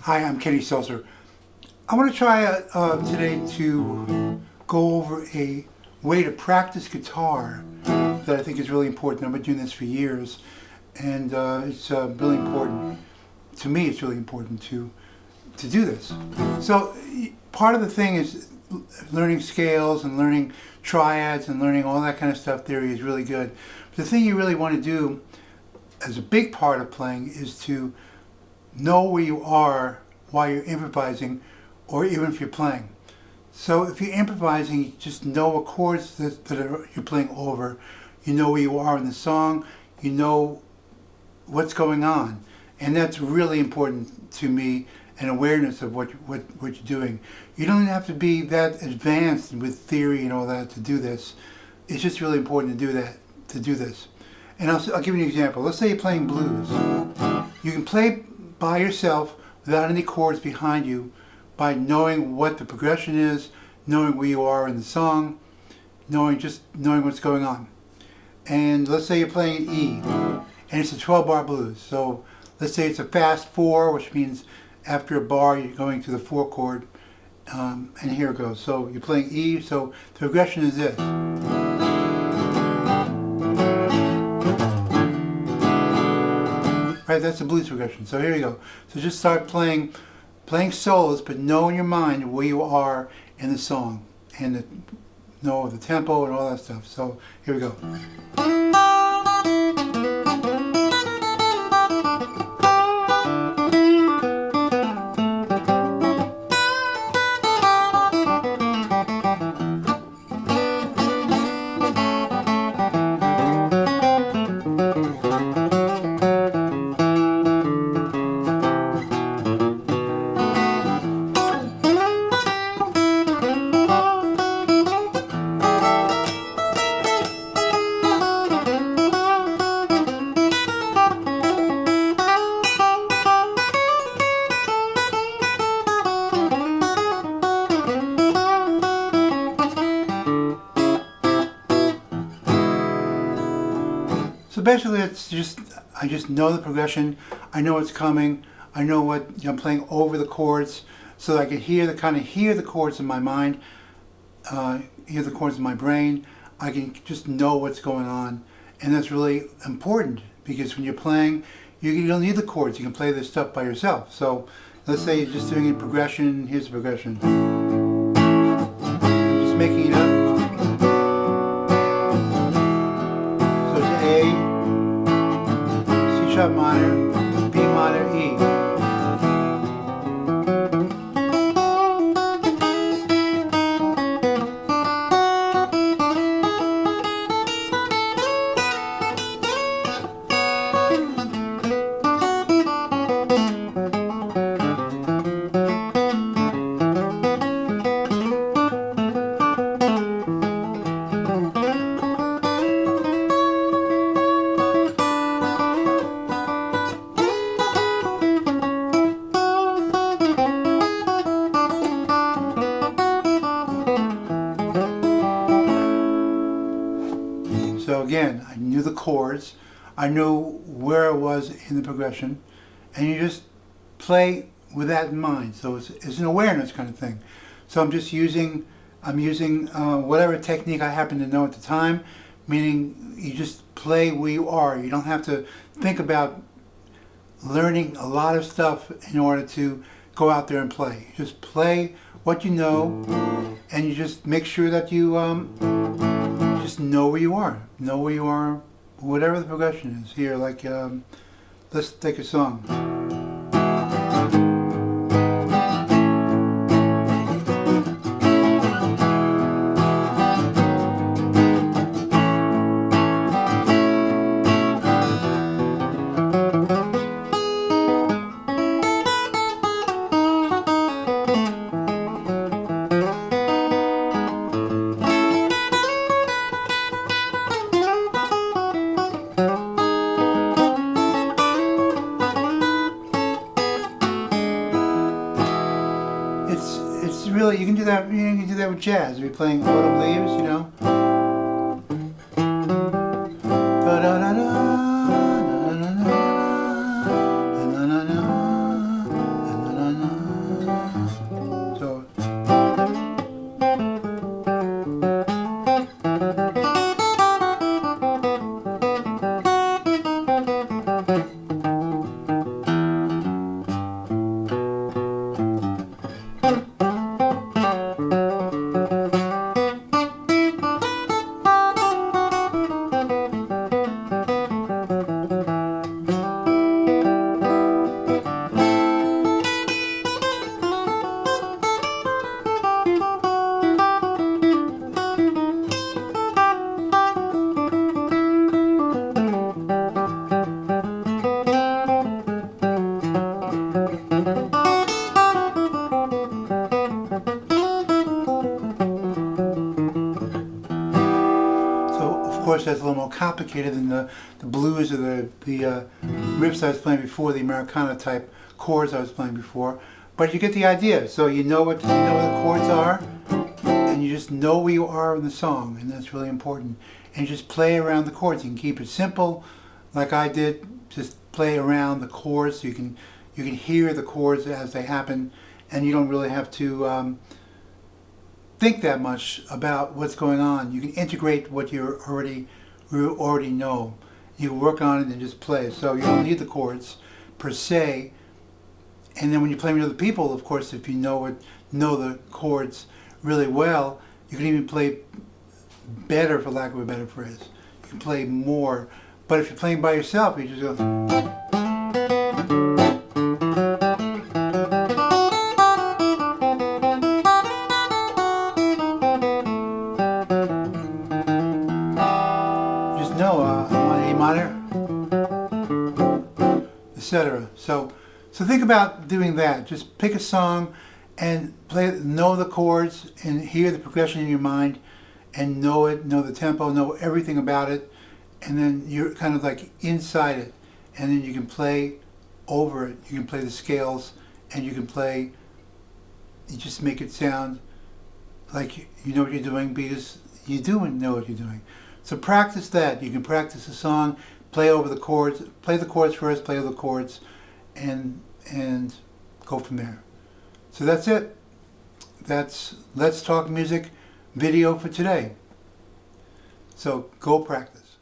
Hi, I'm Kenny Selcer. I want to try today to go over a way to practice guitar that I think is really important. I've been doing this for years, and it's really important. To me, it's really important to do this. So part of the thing is learning scales and learning triads and learning all that kind of stuff. Theory is really good. But the thing you really want to do as a big part of playing is to know where you are while you're improvising, or even if you're playing. So if you're improvising, you just know what chords you're playing over. You know where you are in the song. You know what's going on. And that's really important to me, an awareness of what you're doing. You don't have to be that advanced with theory and all that to do this. It's just really important to do this. And I'll give you an example. Let's say you're playing blues. You can play by yourself without any chords behind you by knowing what the progression is, knowing where you are in the song, knowing what's going on. And let's say you're playing an E, and it's a 12-bar blues. So let's say it's a fast 4, which means after a bar you're going to the 4 chord, and here it goes. So you're playing E, so the progression is this. Right, that's the blues progression. So here you go. So just start playing solos, but know in your mind where you are in the song, and know the tempo and all that stuff. So here we go. So basically, I just know the progression. I know what's coming. I know what I'm playing over the chords, so that I can hear the chords in my mind, hear the chords in my brain. I can just know what's going on, and that's really important because when you're playing, you don't need the chords. You can play this stuff by yourself. So let's say you're just doing a progression. Here's the progression. I'm just making it up. C sharp minor, B minor, E. So again, I knew the chords, I knew where I was in the progression, and you just play with that in mind. So it's an awareness kind of thing. So I'm using whatever technique I happen to know at the time, meaning you just play where you are. You don't have to think about learning a lot of stuff in order to go out there and play. You just play what you know, and you just make sure that you just know where you are. Know where you are, whatever the progression is. Here, like, let's take a song. It's really, you can do that with jazz. If you're playing Autumn Leaves, you know. course, that's a little more complicated than the blues or the riffs I was playing before, the Americana type chords I was playing before. But you get the idea. So you know what the chords are, and you just know where you are in the song, and that's really important. And you just play around the chords. You can keep it simple, like I did. Just play around the chords so you can hear the chords as they happen, and you don't really have to think that much about what's going on. You can integrate what you already know. You can work on it and just play. So you don't need the chords per se. And then when you're playing with other people, of course, if you know the chords really well, you can even play better, for lack of a better phrase. You can play more. But if you're playing by yourself, you just go. Just know I'm on A minor, etc. So think about doing that. Just pick a song and know the chords and hear the progression in your mind and know the tempo, know everything about it, and then you're kind of like inside it, and then you can play over it. You can play the scales, and you just make it sound like you know what you're doing because you do know what you're doing. So practice that. You can practice a song, play over the chords, play the chords first, play over the chords, and go from there. So that's it. That's Let's Talk Music video for today. So go practice.